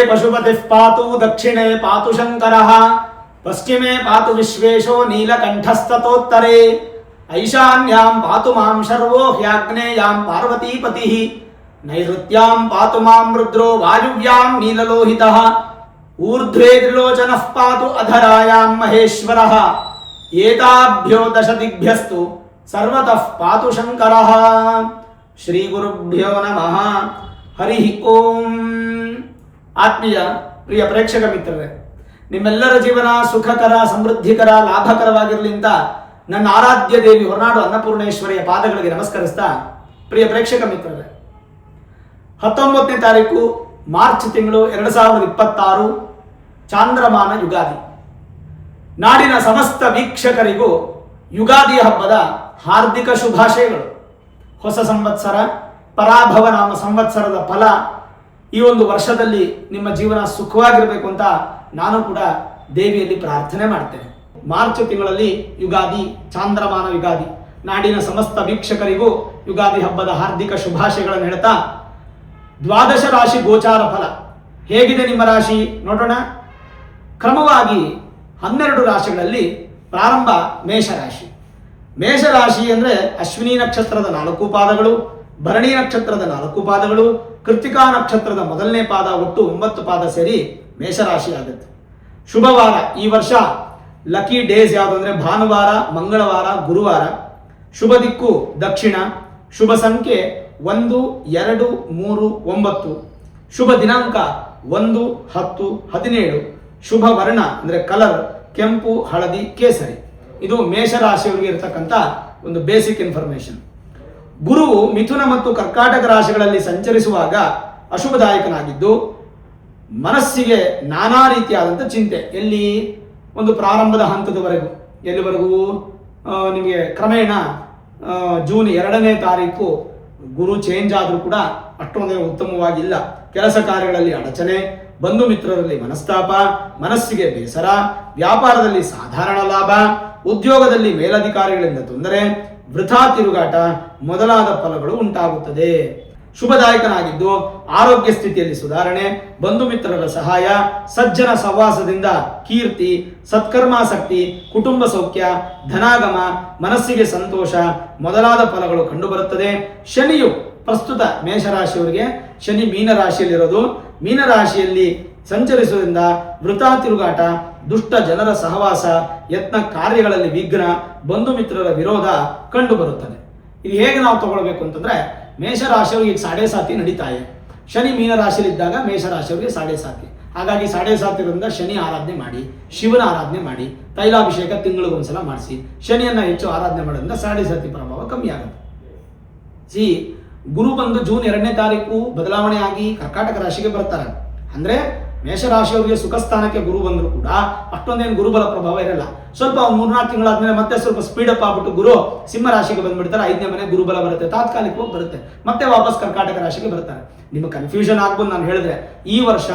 पशुपतिः पातु दक्षिणे पातु शङ्करः पश्चिमे पातु विश्वेशो नीलकण्ठस्ततोत्तरे ऐशान्यां पातु मां शर्वो ह्याग्नेयां पार्वतीपतिः नैऋत्यां पातु मां रुद्रो वायुव्यां नीललोहितः ऊर्ध्वे त्रिलोचनः पातु अधरायां महेश्वरः एताभ्यो दशदिग्भ्यस्तु सर्वतः पातु शङ्करः। ಶ್ರೀಗುರುಭ್ಯೋ ನಮಃ. ಹರಿ ಓಂ. ಆತ್ಮೀಯ ಪ್ರಿಯ ಪ್ರೇಕ್ಷಕ ಮಿತ್ರರೇ, ನಿಮ್ಮೆಲ್ಲರ ಜೀವನ ಸುಖಕರ, ಸಮೃದ್ಧಿಕರ, ಲಾಭಕರವಾಗಿರಲಿ ಅಂತ ನನ್ನ ಆರಾಧ್ಯ ದೇವಿ ಹೊರನಾಡು ಅನ್ನಪೂರ್ಣೇಶ್ವರಿಯ ಪಾದಗಳಿಗೆ ನಮಸ್ಕರಿಸ್ತಾ, ಪ್ರಿಯ ಪ್ರೇಕ್ಷಕ ಮಿತ್ರರೇ, 19ನೇ ತಾರೀಕು ಮಾರ್ಚ್ ತಿಂಗಳು 2026 ಚಾಂದ್ರಮಾನ ಯುಗಾದಿ. ನಾಡಿನ ಸಮಸ್ತ ವೀಕ್ಷಕರಿಗೂ ಯುಗಾದಿ ಹಬ್ಬದ ಹಾರ್ದಿಕ ಶುಭಾಶಯಗಳು. ಹೊಸ ಸಂವತ್ಸರ, ಪರಾಭವ ನಾಮ ಸಂವತ್ಸರದ ಫಲ ಈ ಒಂದು ವರ್ಷದಲ್ಲಿ ನಿಮ್ಮ ಜೀವನ ಸುಖವಾಗಿರಬೇಕು ಅಂತ ನಾನು ಕೂಡ ದೇವಿಯಲ್ಲಿ ಪ್ರಾರ್ಥನೆ ಮಾಡ್ತೇನೆ. ಮಾರ್ಚ್ ತಿಂಗಳಲ್ಲಿ ಯುಗಾದಿ, ಚಾಂದ್ರಮಾನ ಯುಗಾದಿ. ನಾಡಿನ ಸಮಸ್ತ ವೀಕ್ಷಕರಿಗೂ ಯುಗಾದಿ ಹಬ್ಬದ ಹಾರ್ದಿಕ ಶುಭಾಶಯಗಳನ್ನು ಹೇಳ್ತಾ, ದ್ವಾದಶ ರಾಶಿ ಗೋಚಾರ ಫಲ ಹೇಗಿದೆ ನಿಮ್ಮ ರಾಶಿ ನೋಡೋಣ. ಕ್ರಮವಾಗಿ 12 ರಾಶಿಗಳಲ್ಲಿ ಪ್ರಾರಂಭ ಮೇಷರಾಶಿ. ಮೇಷರಾಶಿ ಅಂದರೆ ಅಶ್ವಿನಿ ನಕ್ಷತ್ರದ 4 ಪಾದಗಳು, ಭರಣಿ ನಕ್ಷತ್ರದ 4 ಪಾದಗಳು, ಕೃತಿಕಾ ನಕ್ಷತ್ರದ ಮೊದಲನೇ ಪಾದ, ಒಟ್ಟು 9 ಪಾದ ಸೇರಿ ಮೇಷರಾಶಿ ಆಗುತ್ತೆ. ಶುಭವಾರ ಈ ವರ್ಷ ಲಕ್ಕಿ ಡೇಸ್ ಯಾವುದು ಅಂದರೆ ಭಾನುವಾರ, ಮಂಗಳವಾರ, ಗುರುವಾರ. ಶುಭ ದಿಕ್ಕು ದಕ್ಷಿಣ. ಶುಭ ಸಂಖ್ಯೆ 1, 2, 3, 9. ಶುಭ ದಿನಾಂಕ 1, 10, 17. ಶುಭ ವರ್ಣ ಅಂದರೆ ಕಲರ್ ಕೆಂಪು, ಹಳದಿ, ಕೇಸರಿ. ಇದು ಮೇಷರಾಶಿಯವರಿಗೆ ಇರತಕ್ಕಂಥ ಒಂದು ಬೇಸಿಕ್ ಇನ್ಫಾರ್ಮೇಶನ್. ಗುರುವು ಮಿಥುನ ಮತ್ತು ಕರ್ಕಾಟಕ ರಾಶಿಗಳಲ್ಲಿ ಸಂಚರಿಸುವಾಗ ಅಶುಭದಾಯಕನಾಗಿದ್ದು ಮನಸ್ಸಿಗೆ ನಾನಾ ರೀತಿಯಾದಂಥ ಚಿಂತೆ. ಎಲ್ಲಿ ಒಂದು ಪ್ರಾರಂಭದ ಹಂತದವರೆಗೂ, ಎಲ್ಲಿವರೆಗೂ ನಿಮಗೆ ಕ್ರಮೇಣ ಜೂನ್ 2ನೇ ತಾರೀಕು ಗುರು ಚೇಂಜ್ ಆದರೂ ಕೂಡ ಅಷ್ಟೊಂದೇ ಉತ್ತಮವಾಗಿಲ್ಲ. ಕೆಲಸ ಕಾರ್ಯಗಳಲ್ಲಿ ಅಡಚಣೆ, ಬಂಧು ಮಿತ್ರರಲ್ಲಿ ಮನಸ್ತಾಪ, ಮನಸ್ಸಿಗೆ ಬೇಸರ, ವ್ಯಾಪಾರದಲ್ಲಿ ಸಾಧಾರಣ ಲಾಭ, ಉದ್ಯೋಗದಲ್ಲಿ ಮೇಲಧಿಕಾರಿಗಳಿಂದ ತೊಂದರೆ, ವೃಥಾ ತಿರುಗಾಟ ಮೊದಲಾದ ಫಲಗಳು ಉಂಟಾಗುತ್ತದೆ. ಶುಭದಾಯಕನಾಗಿದ್ದು ಆರೋಗ್ಯ ಸ್ಥಿತಿಯಲ್ಲಿ ಸುಧಾರಣೆ, ಬಂಧು ಮಿತ್ರರ ಸಹಾಯ, ಸಜ್ಜನ ಸಹವಾಸದಿಂದ ಕೀರ್ತಿ, ಸತ್ಕರ್ಮಾಸಕ್ತಿ, ಕುಟುಂಬ ಸೌಖ್ಯ, ಧನಾಗಮ, ಮನಸ್ಸಿಗೆ ಸಂತೋಷ ಮೊದಲಾದ ಫಲಗಳು ಕಂಡುಬರುತ್ತದೆ. ಶನಿಯು ಪ್ರಸ್ತುತ ಮೇಷರಾಶಿಯವರಿಗೆ ಶನಿ ಮೀನರಾಶಿಯಲ್ಲಿರೋದು. ಮೀನರಾಶಿಯಲ್ಲಿ ಸಂಚರಿಸುವುದರಿಂದ ವೃಥಾ ತಿರುಗಾಟ, ದುಷ್ಟ ಜನರ ಸಹವಾಸ, ಯತ್ನ ಕಾರ್ಯಗಳಲ್ಲಿ ವಿಘ್ನ, ಬಂಧು ಮಿತ್ರರ ವಿರೋಧ ಕಂಡುಬರುತ್ತದೆ. ಇದು ಹೇಗೆ ನಾವು ತಗೊಳ್ಬೇಕು ಅಂತಂದ್ರೆ, ಮೇಷರಾಶಿಯವರಿಗೆ ಈಗ 7.5 ನಡೀತಾ ಇದೆ. ಶನಿ ಮೀನರಾಶಿಯಲ್ಲಿದ್ದಾಗ ಮೇಷರಾಶಿಯವರಿಗೆ 7.5. ಹಾಗಾಗಿ 7.5 ಶನಿ ಆರಾಧನೆ ಮಾಡಿ, ಶಿವನ ಆರಾಧನೆ ಮಾಡಿ, ತೈಲಾಭಿಷೇಕ ತಿಂಗಳಿಗೊಂದ್ಸಲ ಮಾಡಿಸಿ, ಶನಿಯನ್ನ ಹೆಚ್ಚು ಆರಾಧನೆ ಮಾಡೋದ್ರಿಂದ 7.5 ಪ್ರಭಾವ ಕಮ್ಮಿ ಆಗುತ್ತೆ. ಗುರು ಬಂದು ಜೂನ್ 2ನೇ ತಾರೀಕು ಬದಲಾವಣೆ ಆಗಿ ಕರ್ಕಾಟಕ ರಾಶಿಗೆ ಬರ್ತಾರೆ. ಅಂದ್ರೆ ಮೇಷರಾಶಿಯವರಿಗೆ ಸುಖ ಸ್ಥಾನಕ್ಕೆ ಗುರು ಬಂದರೂ ಕೂಡ ಅಷ್ಟೊಂದೇನು ಗುರುಬಲ ಪ್ರಭಾವ ಇರಲ್ಲ. ಸ್ವಲ್ಪ 3-4 ತಿಂಗಳಾದ್ಮೇಲೆ ಮತ್ತೆ ಸ್ವಲ್ಪ ಸ್ಪೀಡಪ್ ಆಗ್ಬಿಟ್ಟು ಗುರು ಸಿಂಹ ರಾಶಿಗೆ ಬಂದ್ಬಿಡ್ತಾರೆ. 5ನೇ ಮನೆ ಗುರುಬಲ ಬರುತ್ತೆ, ತಾತ್ಕಾಲಿಕವಾಗಿ ಬರುತ್ತೆ, ಮತ್ತೆ ವಾಪಸ್ ಕರ್ಕಾಟಕ ರಾಶಿಗೆ ಬರ್ತಾರೆ. ನಿಮಗೆ ಕನ್ಫ್ಯೂಷನ್ ಆಗ್ಬೋದು. ನಾನು ಹೇಳಿದ್ರೆ ಈ ವರ್ಷ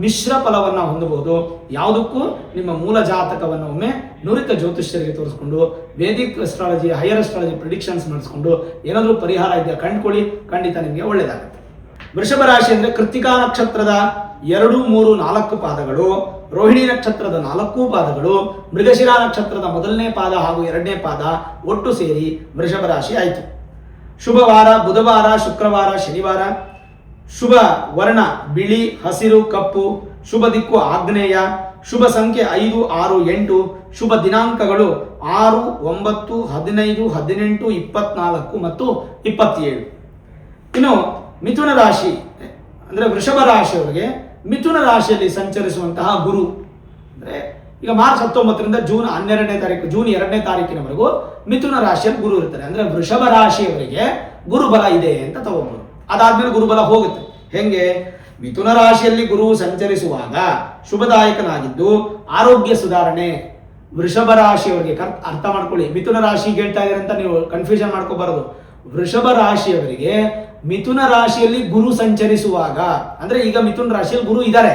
ಮಿಶ್ರ ಫಲವನ್ನ ಹೊಂದಬಹುದು. ಯಾವುದಕ್ಕೂ ನಿಮ್ಮ ಮೂಲ ಜಾತಕವನ್ನು ಒಮ್ಮೆ ನುರಿತ ಜ್ಯೋತಿಷ್ಯರಿಗೆ ತೋರಿಸ್ಕೊಂಡು, Vedic astrology, higher astrology predictions ಮಾಡಿಸ್ಕೊಂಡು ಏನಾದರೂ ಪರಿಹಾರ ಇದೆಯಾ ಕಂಡುಕೊಳ್ಳಿ, ಖಂಡಿತ ನಿಮಗೆ ಒಳ್ಳೆಯದಾಗುತ್ತೆ. ವೃಷಭ ರಾಶಿ ಅಂದರೆ ಕೃತಿಕಾ ನಕ್ಷತ್ರದ 2, 3, 4 ಪಾದಗಳು, ರೋಹಿಣಿ ನಕ್ಷತ್ರದ 4 ಪಾದಗಳು, ಮೃಗಶಿರ ನಕ್ಷತ್ರದ ಮೊದಲನೇ ಪಾದ ಹಾಗೂ 2ನೇ ಪಾದ ಒಟ್ಟು ಸೇರಿ ವೃಷಭ ರಾಶಿ ಆಯಿತು. ಶುಭವಾರ ಬುಧವಾರ, ಶುಕ್ರವಾರ, ಶನಿವಾರ. ಶುಭ ವರ್ಣ ಬಿಳಿ, ಹಸಿರು, ಕಪ್ಪು. ಶುಭ ದಿಕ್ಕು ಆಗ್ನೇಯ. ಶುಭ ಸಂಖ್ಯೆ 5, 6, 8. ಶುಭ ದಿನಾಂಕಗಳು 6, 9, 15, 18, 24 ಮತ್ತು 27. ಇನ್ನು ಮಿಥುನ ರಾಶಿ ಅಂದರೆ ವೃಷಭ ರಾಶಿಯವರಿಗೆ ಮಿಥುನ ರಾಶಿಯಲ್ಲಿ ಸಂಚರಿಸುವಂತಹ ಗುರು ಅಂದರೆ ಈಗ ಮಾರ್ಚ್ 19ರಿಂದ ಜೂನ್ 12ನೇ ತಾರೀಕು, ಜೂನ್ 2ನೇ ತಾರೀಕಿನವರೆಗೂ ಮಿಥುನ ರಾಶಿಯಲ್ಲಿ ಗುರು ಇರ್ತಾರೆ. ಅಂದರೆ ವೃಷಭ ರಾಶಿಯವರಿಗೆ ಗುರುಬಲ ಇದೆ ಅಂತ ತಗೋಬಹುದು. ಅದಾದ್ಮೇಲೆ ಗುರುಬಲ ಹೋಗುತ್ತೆ. ಹೆಂಗೆ? ಮಿಥುನ ರಾಶಿಯಲ್ಲಿ ಗುರು ಸಂಚರಿಸುವಾಗ ಶುಭದಾಯಕನಾಗಿದ್ದು ಆರೋಗ್ಯ ಸುಧಾರಣೆ. ವೃಷಭ ರಾಶಿಯವರಿಗೆ ಅರ್ಥ ಮಾಡ್ಕೊಳ್ಳಿ, ಮಿಥುನ ರಾಶಿಗೆ ಹೇಳ್ತಾ ಇದ್ದಾರೆ ಅಂತ ನೀವು ಕನ್ಫ್ಯೂಷನ್ ಮಾಡ್ಕೋಬಾರದು. ವೃಷಭ ರಾಶಿಯವರಿಗೆ ಮಿಥುನ ರಾಶಿಯಲ್ಲಿ ಗುರು ಸಂಚರಿಸುವಾಗ, ಅಂದ್ರೆ ಈಗ ಮಿಥುನ ರಾಶಿಯಲ್ಲಿ ಗುರು ಇದ್ದಾರೆ,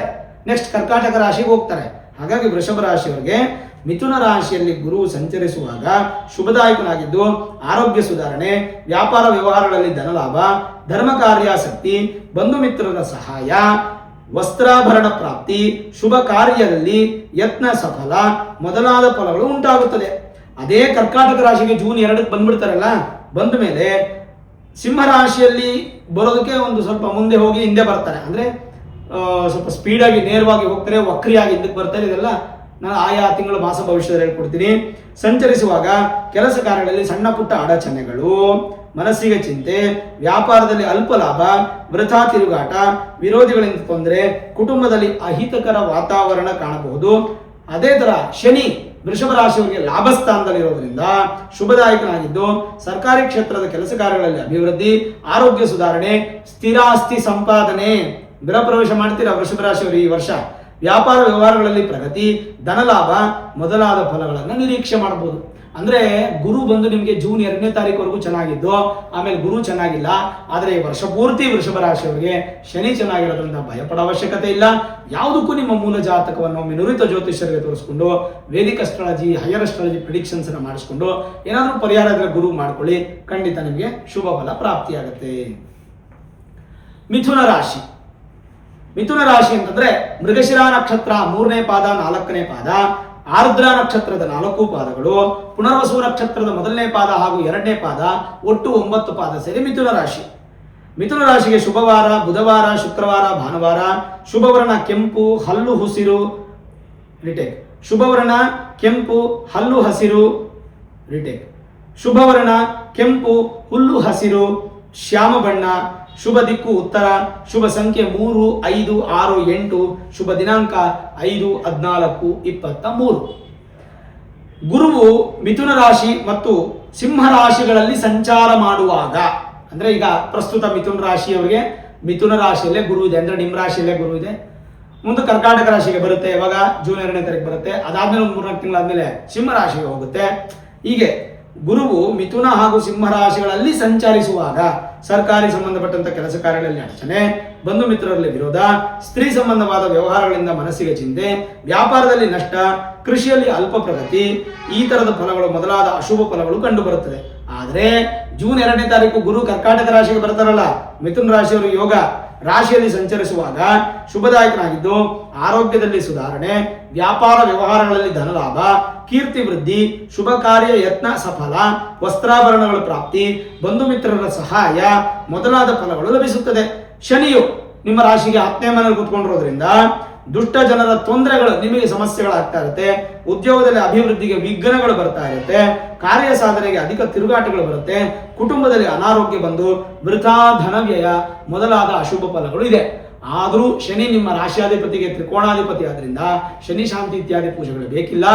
ನೆಕ್ಸ್ಟ್ ಕರ್ಕಾಟಕ ರಾಶಿಗೆ ಹೋಗ್ತಾರೆ. ಹಾಗಾಗಿ ವೃಷಭ ರಾಶಿಯವರಿಗೆ ಮಿಥುನ ರಾಶಿಯಲ್ಲಿ ಗುರು ಸಂಚರಿಸುವಾಗ ಶುಭದಾಯಕನಾಗಿದ್ದು ಆರೋಗ್ಯ ಸುಧಾರಣೆ, ವ್ಯಾಪಾರ ವ್ಯವಹಾರಗಳಲ್ಲಿ ಧನಲಾಭ, ಧರ್ಮ ಕಾರ್ಯಾಸಕ್ತಿ, ಬಂಧು ಮಿತ್ರರ ಸಹಾಯ, ವಸ್ತ್ರಾಭರಣ ಪ್ರಾಪ್ತಿ, ಶುಭ ಕಾರ್ಯದಲ್ಲಿ ಯತ್ನ ಸಫಲ ಮೊದಲಾದ ಫಲಗಳು ಉಂಟಾಗುತ್ತದೆ. ಅದೇ ಕರ್ಕಾಟಕ ರಾಶಿಗೆ ಜೂನ್ 2ಕ್ಕೆ ಬಂದ್ಬಿಡ್ತಾರಲ್ಲ, ಬಂದ ಮೇಲೆ ಸಿಂಹ ರಾಶಿಯಲ್ಲಿ ಬರೋದಕ್ಕೆ ಒಂದು ಸ್ವಲ್ಪ ಮುಂದೆ ಹೋಗಿ ಹಿಂದೆ ಬರ್ತಾರೆ, ಅಂದ್ರೆ ಸ್ವಲ್ಪ ಸ್ಪೀಡಾಗಿ ನೇರವಾಗಿ ಹೋಗ್ತಾರೆ, ವಕ್ರಿಯಾಗಿ ಹಿಂದಕ್ಕೆ ಬರ್ತಾರೆ. ಇದೆಲ್ಲ ನಾನು ಆಯಾ ತಿಂಗಳ ಮಾಸ ಭವಿಷ್ಯದಲ್ಲಿ ಹೇಳ್ಕೊಡ್ತೀನಿ. ಸಂಚರಿಸುವಾಗ ಕೆಲಸ ಕಾರ್ಯಗಳಲ್ಲಿ ಸಣ್ಣ ಪುಟ್ಟ ಅಡಚಣೆಗಳು, ಮನಸ್ಸಿಗೆ ಚಿಂತೆ, ವ್ಯಾಪಾರದಲ್ಲಿ ಅಲ್ಪ ಲಾಭ, ವೃಥಾ ತಿರುಗಾಟ, ವಿರೋಧಿಗಳಿಂದ ತೊಂದರೆ, ಕುಟುಂಬದಲ್ಲಿ ಅಹಿತಕರ ವಾತಾವರಣ ಕಾಣಬಹುದು. ಅದೇ ತರ ಶನಿ ವೃಷಭ ರಾಶಿಯವರಿಗೆ ಲಾಭ ಸ್ಥಾನದಲ್ಲಿರೋದ್ರಿಂದ ಶುಭದಾಯಕನಾಗಿದ್ದು ಸರ್ಕಾರಿ ಕ್ಷೇತ್ರದ ಕೆಲಸ ಕಾರ್ಯಗಳಲ್ಲಿ ಅಭಿವೃದ್ಧಿ, ಆರೋಗ್ಯ ಸುಧಾರಣೆ, ಸ್ಥಿರಾಸ್ತಿ ಸಂಪಾದನೆ. ಗೃಹ ಪ್ರವೇಶ ಮಾಡ್ತೀರಾ ವೃಷಭ ರಾಶಿಯವರು ಈ ವರ್ಷ. ವ್ಯಾಪಾರ ವ್ಯವಹಾರಗಳಲ್ಲಿ ಪ್ರಗತಿ, ಧನಲಾಭ ಮೊದಲಾದ ಫಲಗಳನ್ನು ನಿರೀಕ್ಷೆ ಮಾಡಬಹುದು. ಅಂದ್ರೆ ಗುರು ಬಂದು ನಿಮಗೆ ಜೂನ್ 2ನೇ ತಾರೀಕುವರೆಗೂ ಚೆನ್ನಾಗಿದ್ದು, ಆಮೇಲೆ ಗುರು ಚೆನ್ನಾಗಿಲ್ಲ. ಆದರೆ ಈ ವರ್ಷ ಪೂರ್ತಿ ವೃಷಭ ರಾಶಿಯವರಿಗೆ ಶನಿ ಚೆನ್ನಾಗಿರೋದ್ರಿಂದ ಭಯಪಡೋ ಅವಶ್ಯಕತೆ ಇಲ್ಲ. ಯಾವುದಕ್ಕೂ ನಿಮ್ಮ ಮೂಲ ಜಾತಕವನ್ನು ಒಮ್ಮೆ ನುರಿತ ಜ್ಯೋತಿಷ್ಯರಿಗೆ ತೋರಿಸ್ಕೊಂಡು Vedic astrology, higher astrology predictions ಅನ್ನು ಮಾಡಿಸ್ಕೊಂಡು ಏನಾದರೂ ಪರಿಹಾರ ಇದ್ರೆ ಗುರು ಮಾಡ್ಕೊಳ್ಳಿ, ಖಂಡಿತ ನಿಮಗೆ ಶುಭ ಫಲ ಪ್ರಾಪ್ತಿಯಾಗುತ್ತೆ. ಮಿಥುನ ರಾಶಿ. ಮಿಥುನ ರಾಶಿ ಅಂತಂದ್ರೆ ಮೃಗಶಿರ ನಕ್ಷತ್ರ 3ನೇ ಪಾದ 4ನೇ ಪಾದ, ಆರ್ದ್ರ ನಕ್ಷತ್ರದ 4 ಪಾದಗಳು, ಪುನರ್ವಸು ನಕ್ಷತ್ರದ 1ನೇ ಪಾದ ಹಾಗೂ 2ನೇ ಪಾದ, ಒಟ್ಟು 9 ಪಾದ ಸೇರಿ ಮಿಥುನ ರಾಶಿ. ಮಿಥುನ ರಾಶಿಗೆ ಶುಭವಾರ ಬುಧವಾರ, ಶುಕ್ರವಾರ, ಭಾನುವಾರ. ಶುಭವರ್ಣ ಕೆಂಪು, ಹಲ್ಲು ಹುಸಿರು. ರಿಟೇಕ್. ಶುಭವರ್ಣ ಕೆಂಪು, ಹಲ್ಲು ಹಸಿರು. ರಿಟೇಕ್. ಶುಭವರ್ಣ ಕೆಂಪು, ಹುಲ್ಲು ಹಸಿರು, ಶ್ಯಾಮ ಬಣ್ಣ. ಶುಭ ದಿಕ್ಕು ಉತ್ತರ. ಶುಭ ಸಂಖ್ಯೆ 3, 5, 6, 8. ಶುಭ ದಿನಾಂಕ 5/14/23. ಗುರುವು ಮಿಥುನ ರಾಶಿ ಮತ್ತು ಸಿಂಹ ರಾಶಿಗಳಲ್ಲಿ ಸಂಚಾರ ಮಾಡುವಾಗ, ಅಂದ್ರೆ ಈಗ ಪ್ರಸ್ತುತ ಮಿಥುನ ರಾಶಿಯವರಿಗೆ ಮಿಥುನ ರಾಶಿಯಲ್ಲೇ ಗುರು ಇದೆ, ಅಂದ್ರೆ ನಿಮ್ಮ ರಾಶಿಯಲ್ಲೇ ಗುರು ಇದೆ. ಮುಂದೆ ಕರ್ಕಾಟಕ ರಾಶಿಗೆ ಬರುತ್ತೆ, ಇವಾಗ ಜೂನ್ 2ನೇ ತಾರೀಕು ಬರುತ್ತೆ. ಅದಾದ್ಮೇಲೆ ಒಂದು 3-4 ತಿಂಗಳಾದ್ಮೇಲೆ ಸಿಂಹ ರಾಶಿಗೆ ಹೋಗುತ್ತೆ. ಹೀಗೆ ಗುರುವು ಮಿಥುನ ಹಾಗೂ ಸಿಂಹ ರಾಶಿಗಳಲ್ಲಿ ಸಂಚರಿಸುವಾಗ ಸರ್ಕಾರಿ ಸಂಬಂಧಪಟ್ಟಂತ ಕೆಲಸ ಕಾರ್ಯಗಳಲ್ಲಿ ಅಡಚಣೆ, ಬಂಧು ಮಿತ್ರರಲ್ಲಿ ವಿರೋಧ, ಸ್ತ್ರೀ ಸಂಬಂಧವಾದ ವ್ಯವಹಾರಗಳಿಂದ ಮನಸ್ಸಿಗೆ ಚಿಂತೆ, ವ್ಯಾಪಾರದಲ್ಲಿ ನಷ್ಟ, ಕೃಷಿಯಲ್ಲಿ ಅಲ್ಪ ಪ್ರಗತಿ, ಈ ತರದ ಫಲಗಳು ಮೊದಲಾದ ಅಶುಭ ಫಲಗಳು ಕಂಡು ಬರುತ್ತದೆ. ಆದರೆ ಜೂನ್ 2ನೇ ತಾರೀಕು ಗುರು ಕರ್ಕಾಟಕ ರಾಶಿಗೆ ಬರ್ತಾರಲ್ಲ, ಮಿಥುನ ರಾಶಿಯವರು ಯೋಗ ರಾಶಿಯಲ್ಲಿ ಸಂಚರಿಸುವಾಗ ಶುಭದಾಯಕನಾಗಿದ್ದು ಆರೋಗ್ಯದಲ್ಲಿ ಸುಧಾರಣೆ, ವ್ಯಾಪಾರ ವ್ಯವಹಾರಗಳಲ್ಲಿ ಧನಲಾಭ, ಕೀರ್ತಿ ವೃದ್ಧಿ, ಶುಭ ಕಾರ್ಯ ಯತ್ನ ಸಫಲ, ವಸ್ತ್ರಾಭರಣಗಳ ಪ್ರಾಪ್ತಿ, ಬಂಧು ಮಿತ್ರರ ಸಹಾಯ ಮೊದಲಾದ ಫಲಗಳು ಲಭಿಸುತ್ತದೆ. ಶನಿಯು ನಿಮ್ಮ ರಾಶಿಗೆ 10ನೇ ಮನೆಯಲ್ಲಿ ಕೂತ್ಕೊಂಡಿರೋದ್ರಿಂದ ದುಷ್ಟ ಜನರ ತೊಂದರೆಗಳು ನಿಮಗೆ ಸಮಸ್ಯೆಗಳಾಗ್ತಾ ಇರುತ್ತೆ, ಉದ್ಯೋಗದಲ್ಲಿ ಅಭಿವೃದ್ಧಿಗೆ ವಿಘ್ನಗಳು ಬರ್ತಾ ಇರುತ್ತೆ, ಕಾರ್ಯ ಸಾಧನೆಗೆ ಅಧಿಕ ತಿರುಗಾಟಗಳು ಬರುತ್ತೆ, ಕುಟುಂಬದಲ್ಲಿ ಅನಾರೋಗ್ಯ ಬಂದು ವೃಥಾ ಧನವ್ಯಯ ಮೊದಲಾದ ಅಶುಭ ಫಲಗಳು ಇದೆ. ಆದರೂ ಶನಿ ನಿಮ್ಮ ರಾಶಿಯಾಧಿಪತಿಗೆ ತ್ರಿಕೋಣಾಧಿಪತಿ ಆದ್ರಿಂದ ಶನಿ ಶಾಂತಿ ಇತ್ಯಾದಿ ಪೂಜೆಗಳು ಬೇಕಿಲ್ಲ.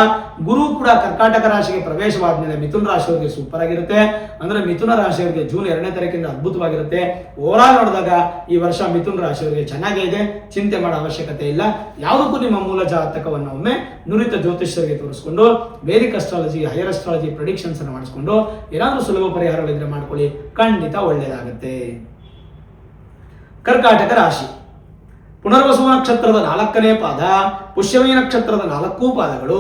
ಗುರು ಕೂಡ ಕರ್ಕಾಟಕ ರಾಶಿಗೆ ಪ್ರವೇಶವಾದ್ಮೇಲೆ ಮಿಥುನ ರಾಶಿಯವರಿಗೆ ಸೂಪರ್ ಆಗಿರುತ್ತೆ. ಅಂದ್ರೆ ಮಿಥುನ ರಾಶಿಯವರಿಗೆ ಜೂನ್ 2ನೇ ತಾರೀಕಿಂದ ಅದ್ಭುತವಾಗಿರುತ್ತೆ. ಓವರಾಲ್ ನೋಡಿದಾಗ ಈ ವರ್ಷ ಮಿಥುನ ರಾಶಿಯವರಿಗೆ ಚೆನ್ನಾಗೇ ಇದೆ, ಚಿಂತೆ ಮಾಡೋ ಅವಶ್ಯಕತೆ ಇಲ್ಲ. ಯಾವುದಕ್ಕೂ ನಿಮ್ಮ ಮೂಲ ಜಾತಕವನ್ನು ಒಮ್ಮೆ ನುರಿತ ಜ್ಯೋತಿಷ್ಯರಿಗೆ ತೋರಿಸ್ಕೊಂಡು Vedic astrology, higher astrology predictions ಅನ್ನು ಮಾಡಿಸ್ಕೊಂಡು ಏನಾದರೂ ಸುಲಭ ಪರಿಹಾರಗಳಿದ್ರೆ ಮಾಡ್ಕೊಳ್ಳಿ, ಖಂಡಿತ ಒಳ್ಳೆಯದಾಗುತ್ತೆ. ಕರ್ಕಾಟಕ ರಾಶಿ. ಪುನರ್ವಸು ನಕ್ಷತ್ರದ 4ನೇ ಪಾದ, ಪುಷ್ಯಮಿ ನಕ್ಷತ್ರದ 4 ಪಾದಗಳು,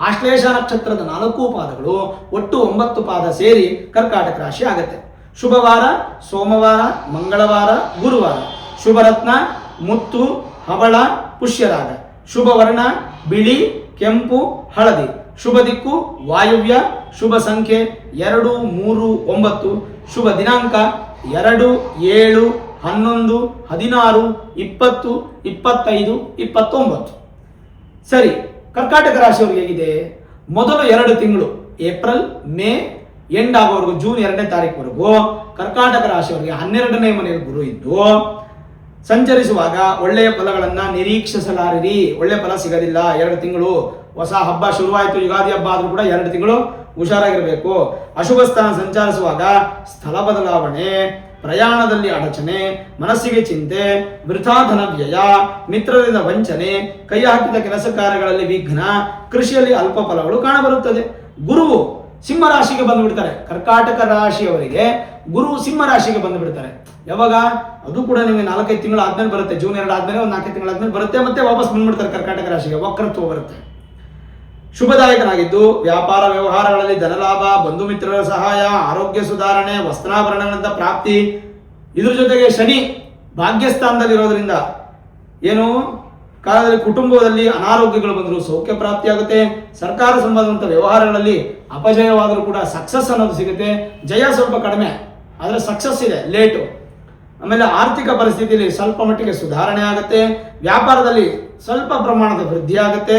ಆಶ್ಲೇಷ ನಕ್ಷತ್ರದ 4 ಪಾದಗಳು, ಒಟ್ಟು 9 ಪಾದ ಸೇರಿ ಕರ್ಕಾಟಕ ರಾಶಿ ಆಗುತ್ತೆ. ಶುಭವಾರ ಸೋಮವಾರ, ಮಂಗಳವಾರ, ಗುರುವಾರ. ಶುಭರತ್ನ ಮುತ್ತು, ಹವಳ, ಪುಷ್ಯರಾಗ. ಶುಭ ವರ್ಣ ಬಿಳಿ, ಕೆಂಪು, ಹಳದಿ. ಶುಭ ದಿಕ್ಕು ವಾಯುವ್ಯ. ಶುಭ ಸಂಖ್ಯೆ 2, 3, 9. ಶುಭ ದಿನಾಂಕ 2, 7, 11, 16, 20, 25, 29. ಸರಿ, ಕರ್ಕಾಟಕ ರಾಶಿಯವರಿಗೆ ಹೇಗಿದೆ? ಮೊದಲು 2 ತಿಂಗಳು ಏಪ್ರಿಲ್, ಮೇ ಎಂಡ್ ಆಗೋವರೆಗೂ ಜೂನ್ 2ನೇ ತಾರೀಕುವರೆಗೂ ಕರ್ಕಾಟಕ ರಾಶಿಯವರಿಗೆ 12ನೇ ಮನೆಯಲ್ಲಿ ಗುರು ಇದ್ದು ಸಂಚರಿಸುವಾಗ ಒಳ್ಳೆಯ ಫಲಗಳನ್ನ ನಿರೀಕ್ಷಿಸಲಾರಿರಿ. ಒಳ್ಳೆ ಫಲ ಸಿಗೋದಿಲ್ಲ 2 ತಿಂಗಳು. ಹೊಸ ಹಬ್ಬ ಶುರುವಾಯಿತು, ಯುಗಾದಿ ಹಬ್ಬ ಆದ್ರೂ ಕೂಡ 2 ತಿಂಗಳು ಹುಷಾರಾಗಿರ್ಬೇಕು. ಅಶುಭ ಸ್ಥಾನ ಸಂಚರಿಸುವಾಗ ಸ್ಥಳ ಬದಲಾವಣೆ, ಪ್ರಯಾಣದಲ್ಲಿ ಅಡಚಣೆ, ಮನಸ್ಸಿಗೆ ಚಿಂತೆ, ವೃಥಾ ಧನ ವ್ಯಯ, ಮಿತ್ರರಿಂದ ವಂಚನೆ, ಕೈ ಹಾಕಿದ ಕೆಲಸ ಕಾರ್ಯಗಳಲ್ಲಿ ವಿಘ್ನ, ಕೃಷಿಯಲ್ಲಿ ಅಲ್ಪ ಫಲಗಳು ಕಾಣಬರುತ್ತದೆ. ಗುರುವು ಸಿಂಹ ರಾಶಿಗೆ ಬಂದು ಬಿಡ್ತಾರೆ. ಕರ್ಕಾಟಕ ರಾಶಿಯವರಿಗೆ ಗುರು ಸಿಂಹ ರಾಶಿಗೆ ಬಂದು ಬಿಡ್ತಾರೆ. ಯಾವಾಗ? ಅದು ಕೂಡ ನಿಮಗೆ 4-5 ತಿಂಗಳು ಆದ್ಮೇಲೆ ಬರುತ್ತೆ. ಜೂನ್ 2 ಆದ್ಮೇಲೆ ಒಂದು 4 ತಿಂಗಳು ಆದ್ಮೇಲೆ ಬರುತ್ತೆ, ಮತ್ತೆ ವಾಪಸ್ ಬಂದ್ಬಿಡ್ತಾರೆ ಕರ್ಕಾಟಕ ರಾಶಿಗೆ. ವಕ್ರತ್ವ ಬರುತ್ತೆ. ಶುಭದಾಯಕನಾಗಿದ್ದು ವ್ಯಾಪಾರ ವ್ಯವಹಾರಗಳಲ್ಲಿ ಧನಲಾಭ, ಬಂಧು ಮಿತ್ರರ ಸಹಾಯ, ಆರೋಗ್ಯ ಸುಧಾರಣೆ, ವಸ್ತ್ರಾಭರಣಗಳಿಂದ ಪ್ರಾಪ್ತಿ. ಇದ್ರ ಜೊತೆಗೆ ಶನಿ ಭಾಗ್ಯಸ್ಥಾನದಲ್ಲಿರೋದ್ರಿಂದ ಏನು ಕಾಲದಲ್ಲಿ ಕುಟುಂಬದಲ್ಲಿ ಅನಾರೋಗ್ಯಗಳು ಬಂದರೂ ಸೌಖ್ಯ ಪ್ರಾಪ್ತಿಯಾಗುತ್ತೆ. ಸರ್ಕಾರ ಸಂಬಂಧವಂತ ವ್ಯವಹಾರಗಳಲ್ಲಿ ಅಪಜಯವಾದರೂ ಕೂಡ ಸಕ್ಸಸ್ ಅನ್ನೋದು ಸಿಗುತ್ತೆ. ಜಯ ಸ್ವಲ್ಪ ಕಡಿಮೆ, ಆದರೆ ಸಕ್ಸಸ್ ಇದೆ, ಲೇಟು. ಆಮೇಲೆ ಆರ್ಥಿಕ ಪರಿಸ್ಥಿತಿಯಲ್ಲಿ ಸ್ವಲ್ಪ ಮಟ್ಟಿಗೆ ಸುಧಾರಣೆ ಆಗುತ್ತೆ. ವ್ಯಾಪಾರದಲ್ಲಿ ಸ್ವಲ್ಪ ಪ್ರಮಾಣದ ವೃದ್ಧಿ ಆಗುತ್ತೆ.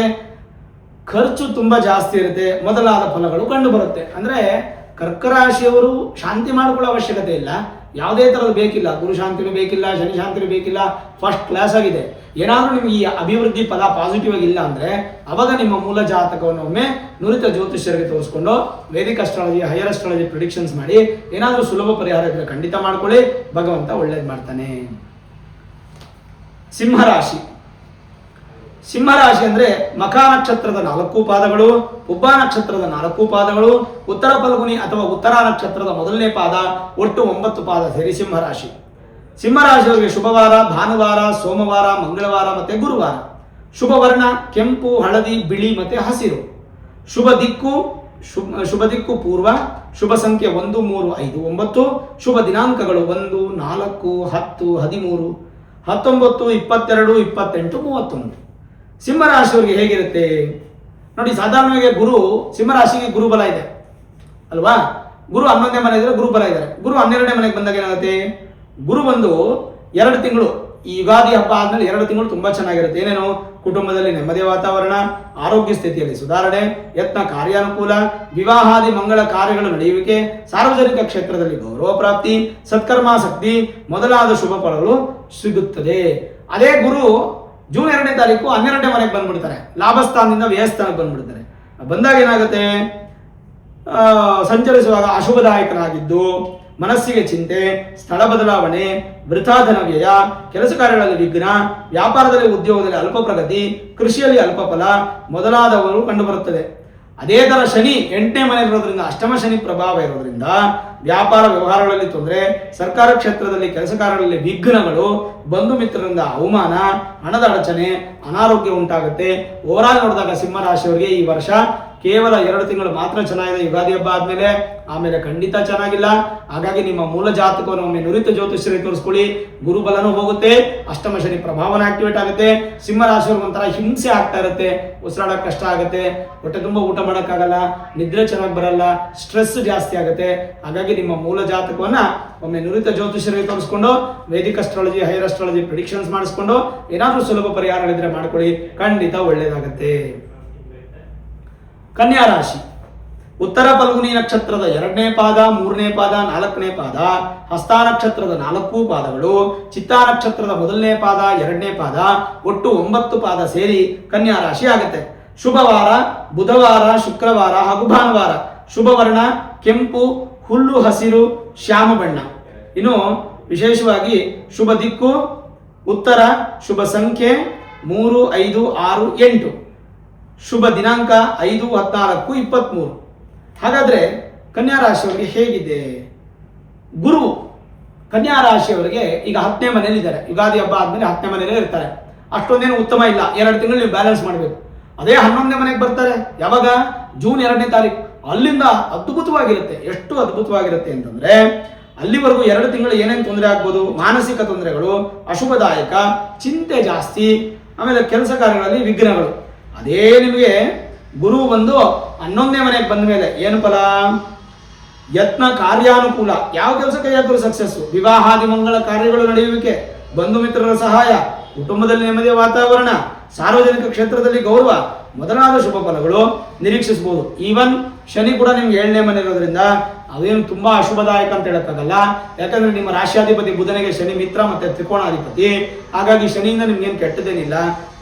ಖರ್ಚು ತುಂಬ ಜಾಸ್ತಿ ಇರುತ್ತೆ ಮೊದಲಾದ ಫಲಗಳು ಕಂಡು ಬರುತ್ತೆ. ಅಂದರೆ ಕರ್ಕ ರಾಶಿಯವರು ಶಾಂತಿ ಮಾಡಿಕೊಳ್ಳೋ ಅವಶ್ಯಕತೆ ಇಲ್ಲ, ಯಾವುದೇ ಥರದ್ದು ಬೇಕಿಲ್ಲ. ಗುರು ಶಾಂತಿನೂ ಬೇಕಿಲ್ಲ, ಶನಿ ಶಾಂತಿನೂ ಬೇಕಿಲ್ಲ, ಫಸ್ಟ್ ಕ್ಲಾಸ್ ಆಗಿದೆ. ಏನಾದರೂ ನಿಮಗೆ ಈ ಅಭಿವೃದ್ಧಿ ಫಲ ಪಾಸಿಟಿವ್ ಆಗಿಲ್ಲ ಅಂದರೆ ಅವಾಗ ನಿಮ್ಮ ಮೂಲ ಜಾತಕವನ್ನು ಒಮ್ಮೆ ನುರಿತ ಜ್ಯೋತಿಷ್ಯರಿಗೆ ತೋರಿಸ್ಕೊಂಡು Vedic astrology, higher astrology predictions ಮಾಡಿ ಏನಾದರೂ ಸುಲಭ ಪರಿಹಾರ ಇದ್ದರೆ ಖಂಡಿತ ಮಾಡ್ಕೊಳ್ಳಿ, ಭಗವಂತ ಒಳ್ಳೇದು ಮಾಡ್ತಾನೆ. ಸಿಂಹರಾಶಿ. ಸಿಂಹರಾಶಿ ಅಂದರೆ ಮಖಾ ನಕ್ಷತ್ರದ 4 ಪಾದಗಳು, ಉಬ್ಬ ನಕ್ಷತ್ರದ 4 ಪಾದಗಳು, ಉತ್ತರ ಫಲ್ಗುನಿ ಅಥವಾ ಉತ್ತರ ನಕ್ಷತ್ರದ ಮೊದಲನೇ ಪಾದ, ಒಟ್ಟು 9 ಪಾದ ಸೇರಿ ಸಿಂಹರಾಶಿ. ಸಿಂಹರಾಶಿಯವರಿಗೆ ಶುಭವಾರ ಭಾನುವಾರ, ಸೋಮವಾರ, ಮಂಗಳವಾರ ಮತ್ತು ಗುರುವಾರ. ಶುಭ ವರ್ಣ ಕೆಂಪು, ಹಳದಿ, ಬಿಳಿ ಮತ್ತು ಹಸಿರು. ಶುಭ ದಿಕ್ಕು ಪೂರ್ವ. ಶುಭ ಸಂಖ್ಯೆ 1, 3, 5, 9. ಶುಭ ದಿನಾಂಕಗಳು 1, 4, 10, 13, 19, 22, 28, 31. ಸಿಂಹರಾಶಿಯವರಿಗೆ ಹೇಗಿರುತ್ತೆ ನೋಡಿ. ಸಾಧಾರಣವಾಗಿ ಗುರು ಸಿಂಹರಾಶಿಗೆ ಗುರುಬಲ ಇದೆ ಅಲ್ವಾ. ಗುರು 11ನೇ ಮನೆ ಇದ್ರೆ ಗುರುಬಲ ಇದ್ದಾರೆ. ಗುರು 12ನೇ ಮನೆಗೆ ಬಂದಾಗ ಏನಾಗುತ್ತೆ, ಗುರು ಬಂದು 2 ತಿಂಗಳು, ಈ ಯುಗಾದಿ ಹಬ್ಬ ಆದ್ಮೇಲೆ 2 ತಿಂಗಳು ತುಂಬಾ ಚೆನ್ನಾಗಿರುತ್ತೆ. ಏನೇನು, ಕುಟುಂಬದಲ್ಲಿ ನೆಮ್ಮದಿಯ ವಾತಾವರಣ, ಆರೋಗ್ಯ ಸ್ಥಿತಿಯಲ್ಲಿ ಸುಧಾರಣೆ, ಯತ್ನ ಕಾರ್ಯಾನುಕೂಲ, ವಿವಾಹಾದಿ ಮಂಗಳ ಕಾರ್ಯಗಳು ನಡೆಯುವಿಕೆ, ಸಾರ್ವಜನಿಕ ಕ್ಷೇತ್ರದಲ್ಲಿ ಗೌರವ ಪ್ರಾಪ್ತಿ, ಸತ್ಕರ್ಮಾಸಕ್ತಿ ಮೊದಲಾದ ಶುಭ ಫಲಗಳು ಸಿಗುತ್ತದೆ. ಅದೇ ಗುರು ಜೂನ್ 2ನೇ ತಾರೀಕು 12ನೇ ಮನೆಗೆ ಬಂದ್ಬಿಡ್ತಾರೆ, ಲಾಭಸ್ಥಾನದಿಂದ ವ್ಯಯಸ್ಥಾನಕ್ಕೆ ಬಂದ್ಬಿಡ್ತಾರೆ. ಬಂದಾಗ ಏನಾಗುತ್ತೆ, ಸಂಚರಿಸುವಾಗ ಅಶುಭದಾಯಕನಾಗಿದ್ದು ಮನಸ್ಸಿಗೆ ಚಿಂತೆ, ಸ್ಥಳ ಬದಲಾವಣೆ, ವೃಥಾಧನ ವ್ಯಯ, ಕೆಲಸ ಕಾರ್ಯಗಳಲ್ಲಿ ವಿಘ್ನ, ವ್ಯಾಪಾರದಲ್ಲಿ ಉದ್ಯೋಗದಲ್ಲಿ ಅಲ್ಪ ಪ್ರಗತಿ, ಕೃಷಿಯಲ್ಲಿ ಅಲ್ಪ ಫಲ ಮೊದಲಾದವರು ಕಂಡುಬರುತ್ತದೆ. ಅದೇ ಥರ ಶನಿ 8ನೇ ಮನೆ ಇರೋದ್ರಿಂದ, ಅಷ್ಟಮ ಶನಿ ಪ್ರಭಾವ ಇರೋದ್ರಿಂದ ವ್ಯಾಪಾರ ವ್ಯವಹಾರಗಳಲ್ಲಿ ತೊಂದರೆ, ಸರ್ಕಾರ ಕ್ಷೇತ್ರದಲ್ಲಿ ಕೆಲಸ ಕಾರ್ಯಗಳಲ್ಲಿ ವಿಘ್ನಗಳು, ಬಂಧು ಮಿತ್ರರಿಂದ ಅವಮಾನ, ಹಣದ ಅಡಚಣೆ, ಅನಾರೋಗ್ಯ ಉಂಟಾಗುತ್ತೆ. ಓವರಾಲ್ ನೋಡಿದಾಗ ಸಿಂಹರಾಶಿಯವರಿಗೆ ಈ ವರ್ಷ ಕೇವಲ 2 ತಿಂಗಳು ಮಾತ್ರ ಚೆನ್ನಾಗಿದೆ, ಯುಗಾದಿ ಹಬ್ಬ ಆದ್ಮೇಲೆ. ಆಮೇಲೆ ಖಂಡಿತ ಚೆನ್ನಾಗಿಲ್ಲ. ಹಾಗಾಗಿ ನಿಮ್ಮ ಮೂಲ ಜಾತಕವನ್ನು ಒಮ್ಮೆ ನುರಿತ ಜ್ಯೋತಿಷ್ಯರಿಗೆ ತೋರಿಸ್ಕೊಳ್ಳಿ. ಗುರುಬಲನೂ ಹೋಗುತ್ತೆ, ಅಷ್ಟಮ ಶನಿ ಪ್ರಭಾವನ ಆಕ್ಟಿವೇಟ್ ಆಗುತ್ತೆ. ಸಿಂಹರಾಶಿಯವ್ರಿಗೆ ಒಂಥರ ಹಿಂಸೆ ಆಗ್ತಾ ಇರುತ್ತೆ, ಉಸಿರಾಡಕ್ಕೆ ಕಷ್ಟ ಆಗುತ್ತೆ, ಹೊಟ್ಟೆ ತುಂಬ ಊಟ ಮಾಡೋಕ್ಕಾಗಲ್ಲ, ನಿದ್ರೆ ಚೆನ್ನಾಗಿ ಬರಲ್ಲ, ಸ್ಟ್ರೆಸ್ ಜಾಸ್ತಿ ಆಗುತ್ತೆ. ಹಾಗಾಗಿ ನಿಮ್ಮ ಮೂಲ ಜಾತಕವನ್ನ ಒಮ್ಮೆ ನುರಿತ ಜ್ಯೋತಿಷ್ಯರಿಗೆ ತೋರಿಸ್ಕೊಂಡು Vedic astrology, higher astrology predictions ಮಾಡಿಸ್ಕೊಂಡು ಏನಾದರೂ ಸುಲಭ ಪರಿಹಾರಗಳಿದ್ರೆ ಮಾಡ್ಕೊಳ್ಳಿ, ಖಂಡಿತ ಒಳ್ಳೆಯದಾಗುತ್ತೆ. ಕನ್ಯಾ ರಾಶಿ. ಉತ್ತರ ಫಲ್ಗುನಿ ನಕ್ಷತ್ರದ 2ನೇ ಪಾದ, 3ನೇ ಪಾದ, 4ನೇ ಪಾದ, ಹಸ್ತ ನಕ್ಷತ್ರದ 4 ಪಾದಗಳು, ಚಿತ್ತಾ ನಕ್ಷತ್ರದ 1ನೇ ಪಾದ, 2ನೇ ಪಾದ, ಒಟ್ಟು 9 ಪಾದ ಸೇರಿ ಕನ್ಯಾ ರಾಶಿ ಆಗುತ್ತೆ. ಶುಭವಾರ ಬುಧವಾರ, ಶುಕ್ರವಾರ ಹಾಗೂ ಭಾನುವಾರ. ಶುಭ ವರ್ಣ ಕೆಂಪು, ಹುಲ್ಲು ಹಸಿರು, ಶ್ಯಾಮ ಬಣ್ಣ. ಇನ್ನು ವಿಶೇಷವಾಗಿ ಶುಭ ದಿಕ್ಕು ಉತ್ತರ. ಶುಭ ಸಂಖ್ಯೆ 3, 5, 6, 8. ಶುಭ ದಿನಾಂಕ 5, 14, 23. ಹಾಗಾದ್ರೆ ಕನ್ಯಾ ರಾಶಿಯವರಿಗೆ ಹೇಗಿದೆ? ಗುರು ಕನ್ಯಾ ರಾಶಿಯವರಿಗೆ ಈಗ 10ನೇ ಮನೆಯಲ್ಲಿ ಇದ್ದಾರೆ. ಯುಗಾದಿ ಹಬ್ಬ ಆದ್ಮೇಲೆ 10ನೇ ಮನೆಯಲ್ಲೇ ಇರ್ತಾರೆ. ಅಷ್ಟೊಂದೇನು ಉತ್ತಮ ಇಲ್ಲ, 2 ತಿಂಗಳು ನೀವು ಬ್ಯಾಲೆನ್ಸ್ ಮಾಡಬೇಕು. ಅದೇ 11ನೇ ಮನೆಗೆ ಬರ್ತಾರೆ ಯಾವಾಗ, ಜೂನ್ 2ನೇ ತಾರೀಕು. ಅಲ್ಲಿಂದ ಅದ್ಭುತವಾಗಿರುತ್ತೆ. ಎಷ್ಟು ಅದ್ಭುತವಾಗಿರುತ್ತೆ ಅಂತಂದ್ರೆ, ಅಲ್ಲಿವರೆಗೂ 2 ತಿಂಗಳು ಏನೇನು ತೊಂದರೆ ಆಗ್ಬೋದು, ಮಾನಸಿಕ ತೊಂದರೆಗಳು, ಅಶುಭದಾಯಕ, ಚಿಂತೆ ಜಾಸ್ತಿ, ಆಮೇಲೆ ಕೆಲಸ ಕಾರ್ಯಗಳಲ್ಲಿ ವಿಘ್ನಗಳು. ಅದೇ ನಿಮಗೆ ಗುರು ಬಂದು 11ನೇ ಮನೆಗೆ ಬಂದ ಮೇಲೆ ಏನು ಫಲ, ಯತ್ನ ಕಾರ್ಯಾನುಕೂಲ, ಯಾವ ಕೆಲಸ ಕೈಯಾದರೂ ಸಕ್ಸಸ್, ವಿವಾಹಾದಿ ಮಂಗಳ ಕಾರ್ಯಗಳು ನಡೆಯುವಿಕೆ, ಬಂಧು ಮಿತ್ರರ ಸಹಾಯ, ಕುಟುಂಬದಲ್ಲಿ ನೆಮ್ಮದಿಯ ವಾತಾವರಣ, ಸಾರ್ವಜನಿಕ ಕ್ಷೇತ್ರದಲ್ಲಿ ಗೌರವ ಮೊದಲಾದ ಶುಭ ಫಲಗಳು ನಿರೀಕ್ಷಿಸಬಹುದು. ಈವನ್ ಶನಿ ಕೂಡ ನಿಮ್ಗೆ 7ನೇ ಮನೆ ಇರೋದ್ರಿಂದ ಅದೇನು ತುಂಬಾ ಅಶುಭದಾಯಕ ಅಂತ ಹೇಳಕ್ಕಾಗಲ್ಲ. ಯಾಕಂದ್ರೆ ನಿಮ್ಮ ರಾಶ್ಯಾಧಿಪತಿ ಬುಧನಿಗೆ ಶನಿ ಮಿತ್ರ ಮತ್ತೆ ತ್ರಿಕೋಣಾಧಿಪತಿ. ಹಾಗಾಗಿ ಶನಿಯಿಂದ ನಿಮ್ಗೇನು ಕೆಟ್ಟದೇನಿಲ್ಲ,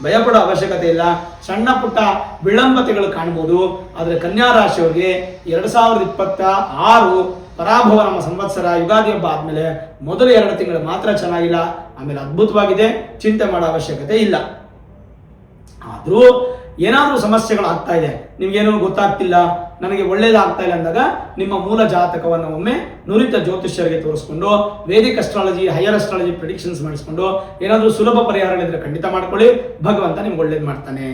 ಭಯಪಡೋ ಅವಶ್ಯಕತೆ ಇಲ್ಲ. ಸಣ್ಣ ಪುಟ್ಟ ವಿಳಂಬತೆಗಳು ಕಾಣ್ಬೋದು. ಆದರೆ ಕನ್ಯಾ ರಾಶಿಯವರಿಗೆ 2026 ಪರಾಭವ ನಮ್ಮ ಸಂವತ್ಸರ ಯುಗಾದಿ ಹಬ್ಬ ಆದ್ಮೇಲೆ ಮೊದಲು 2 ತಿಂಗಳು ಮಾತ್ರ ಚೆನ್ನಾಗಿಲ್ಲ, ಆಮೇಲೆ ಅದ್ಭುತವಾಗಿದೆ. ಚಿಂತೆ ಮಾಡೋ ಅವಶ್ಯಕತೆ ಇಲ್ಲ. ಆದರೂ ಏನಾದರೂ ಸಮಸ್ಯೆಗಳು ಆಗ್ತಾ ಇದೆ, ನಿಮ್ಗೇನೋ ಗೊತ್ತಾಗ್ತಿಲ್ಲ, ನನಗೆ ಒಳ್ಳೇದಾಗ್ತಾ ಇಲ್ಲ ಅಂದಾಗ ನಿಮ್ಮ ಮೂಲ ಜಾತಕವನ್ನು ಒಮ್ಮೆ ನುರಿತ ಜ್ಯೋತಿಷ್ಯರಿಗೆ ತೋರಿಸ್ಕೊಂಡು Vedic astrology, higher astrology predictions ಮಾಡಿಸ್ಕೊಂಡು ಏನಾದರೂ ಸುಲಭ ಪರಿಹಾರಗಳಿದ್ರೆ ಖಂಡಿತ ಮಾಡ್ಕೊಳ್ಳಿ. ಭಗವಂತ ನಿಮ್ಗೆ ಒಳ್ಳೇದು ಮಾಡ್ತಾನೆ.